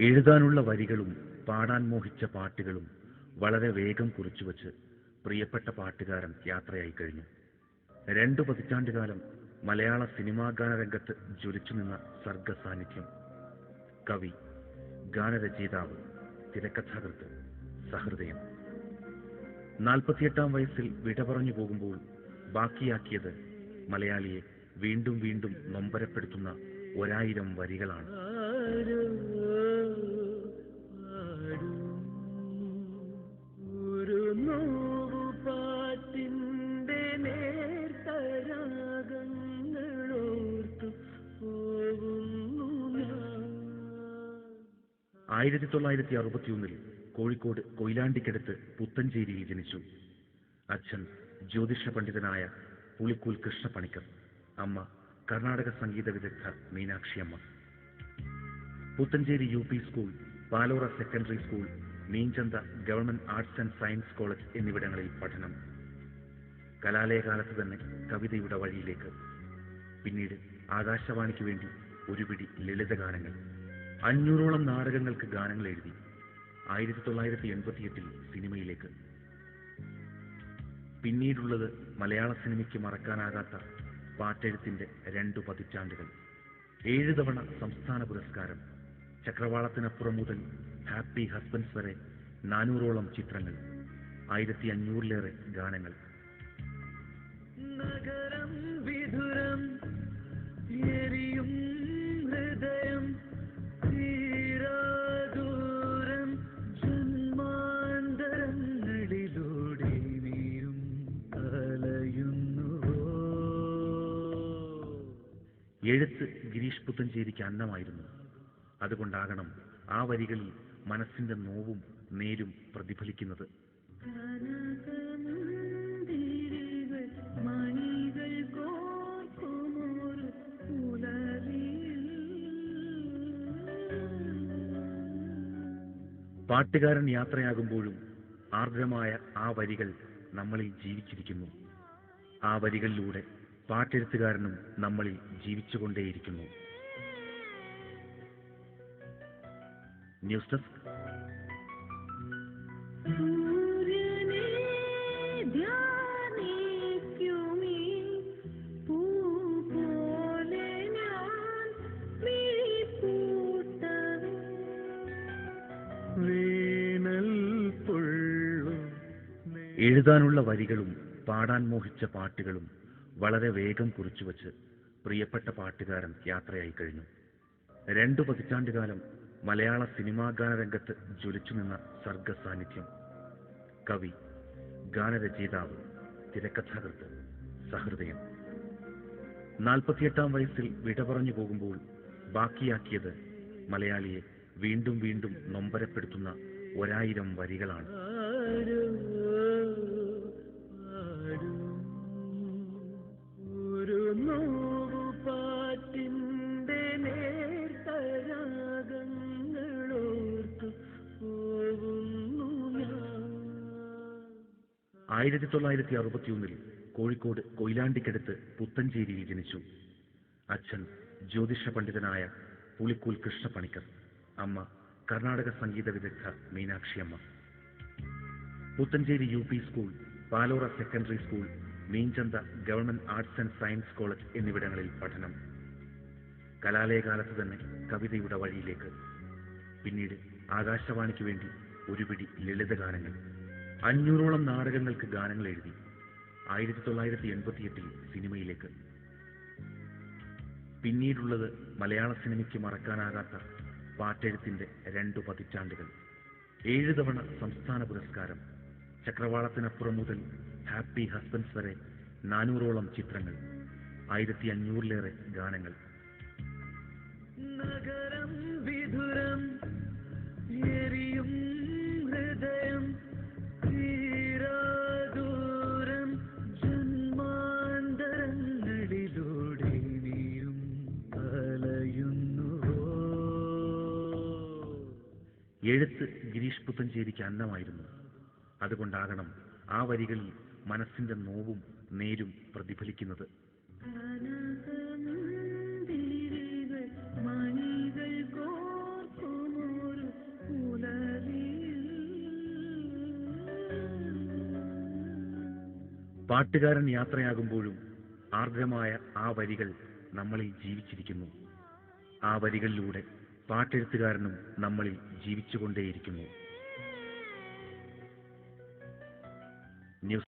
എഴുതാനുള്ള വരികളും പാടാൻ മോഹിച്ച പാട്ടുകളും വളരെ വേഗം കുറിച്ചുവച്ച് പ്രിയപ്പെട്ട പാട്ടുകാരൻ യാത്രയായി കഴിഞ്ഞു. 2 പതിറ്റാണ്ടുകാലം മലയാള സിനിമാ ഗാനരംഗത്ത് ജ്വലിച്ചുനിന്ന സർഗസാന്നിധ്യം, കവി, ഗാനരചയിതാവ്, തിരക്കഥാകൃത്ത്, സഹൃദയൻ. 48-ാം വയസ്സിൽ വിട പറഞ്ഞു പോകുമ്പോൾ ബാക്കിയാക്കിയത് മലയാളിയെ വീണ്ടും വീണ്ടും നൊമ്പരപ്പെടുത്തുന്ന 1000 വരികളാണ്. ആയിരത്തി 1961 കോഴിക്കോട് കൊയിലാണ്ടിക്കടുത്ത് പുത്തഞ്ചേരിയിൽ ജനിച്ചു. അച്ഛൻ ജ്യോതിഷ പണ്ഡിതനായ പുളിക്കൂൽ കൃഷ്ണപ്പണിക്കർ, അമ്മ കർണാടക സംഗീത വിദഗ്ധ Meenakshiamma. Puthenchery UP school, Palora secondary school, Meenchanda government arts and science college എന്നിവിടങ്ങളിൽ പഠനം. കലാലയകാലത്ത് തന്നെ കവിതയുടെ വഴിയിലേക്ക്. പിന്നീട് ആകാശവാണിക്ക് വേണ്ടി ഒരു പിടി ലളിതഗാനങ്ങൾ. 500ഓളം നാടകങ്ങൾക്ക് ഗാനങ്ങൾ എഴുതി. 1988 സിനിമയിലേക്ക്. പിന്നീടുള്ളത് മലയാള സിനിമയ്ക്ക് മറക്കാനാകാത്ത പാട്ടെഴുത്തിന്റെ 2 പതിറ്റാണ്ടുകൾ. 7 തവണ സംസ്ഥാന പുരസ്കാരം. ചക്രവാളത്തിനപ്പുറം മുതൽ ഹാപ്പി ഹസ്ബൻഡ്സ് വരെ 400ഓളം ചിത്രങ്ങൾ, 1500-ലേറെ ഗാനങ്ങൾ. നഗരം വിധുരം എരിയും ഹൃദയം തീരാദൂരം ജന്മാന്തരങ്ങളിലൂടെ നീരും അലയുന്നു. എഴുത്ത് ഗിരീഷ് പുത്തഞ്ചേരിക്ക് അന്നമായിരുന്നു. അതുകൊണ്ടാകണം ആ വരികളിൽ മനസ്സിന്റെ നോവും നേരും പ്രതിഫലിക്കുന്നത്. പാട്ടുകാരൻ യാത്രയാകുമ്പോഴും ആർദ്രമായ ആ വരികൾ നമ്മളിൽ ജീവിച്ചിരിക്കുന്നു. ആ വരികളിലൂടെ പാട്ടെഴുത്തുകാരനും നമ്മളിൽ ജീവിച്ചുകൊണ്ടേയിരിക്കുന്നു. News desk. എഴുതാനുള്ള വരികളും പാടാൻ മോഹിച്ച പാട്ടുകളും വളരെ വേഗം കുറിച്ചുവച്ച് പ്രിയപ്പെട്ട പാട്ടുകാരൻ യാത്രയായി കഴിഞ്ഞു. 2 പതിറ്റാണ്ടുകാലം മലയാള സിനിമാ ഗാനരംഗത്ത് ജ്വലിച്ചുനിന്ന സർഗസാന്നിധ്യം, കവി, ഗാനരചയിതാവ്, തിരക്കഥാകൃത്ത്, സഹൃദയൻ. 48-ാം വയസ്സിൽ വിട പറഞ്ഞു പോകുമ്പോൾ ബാക്കിയാക്കിയത് മലയാളിയെ വീണ്ടും വീണ്ടും നൊമ്പരപ്പെടുത്തുന്ന 1000 വരികളാണ്. ആയിരത്തി 1961 കോഴിക്കോട് കൊയിലാണ്ടിക്കടുത്ത് പുത്തഞ്ചേരിയിൽ ജനിച്ചു. അച്ഛൻ ജ്യോതിഷ പണ്ഡിതനായ പുളിക്കൂൽ കൃഷ്ണപ്പണിക്കർ, അമ്മ കർണാടക സംഗീത വിദഗ്ധ Meenakshiamma. Puthenchery UP school, Palora secondary school, Meenchanda government arts and science college എന്നിവിടങ്ങളിൽ പഠനം. കലാലയകാലത്ത് തന്നെ കവിതയുടെ വഴിയിലേക്ക്. പിന്നീട് ആകാശവാണിക്ക് വേണ്ടി ഒരു പിടി ലളിതഗാനങ്ങൾ. 500ഓളം നാടകങ്ങൾക്ക് ഗാനങ്ങൾ എഴുതി. 1988 സിനിമയിലേക്ക്. പിന്നീടുള്ളത് മലയാള സിനിമയ്ക്ക് മറക്കാനാകാത്ത പാട്ടെഴുത്തിന്റെ 2 പതിറ്റാണ്ടുകൾ. 7 തവണ സംസ്ഥാന പുരസ്കാരം. ചക്രവാളത്തിനപ്പുറം മുതൽ ഹാപ്പി ഹസ്ബൻഡ്സ് വരെ 400ഓളം ചിത്രങ്ങൾ, 1500-ലേറെ ഗാനങ്ങൾ. നഗരം വിധുരം എരിയും ഹൃദയം തീരാദൂരം ജന്മാന്തരങ്ങളിലൂടെ നീരും അലയുന്നു. എഴുത്ത് ഗിരീഷ് പുത്തഞ്ചേരിക്ക് അന്നമായിരുന്നു. അതുകൊണ്ടാകണം ആ വരികളിൽ മനസ്സിന്റെ നോവും നേരും പ്രതിഫലിക്കുന്നത്. പാട്ടുകാരൻ യാത്രയാകുമ്പോഴും ആർദ്രമായ ആ വരികൾ നമ്മളിൽ ജീവിച്ചിരിക്കുന്നു. ആ വരികളിലൂടെ പാട്ടെഴുത്തുകാരനും നമ്മളിൽ ജീവിച്ചുകൊണ്ടേയിരിക്കുന്നു. ന്യൂസ്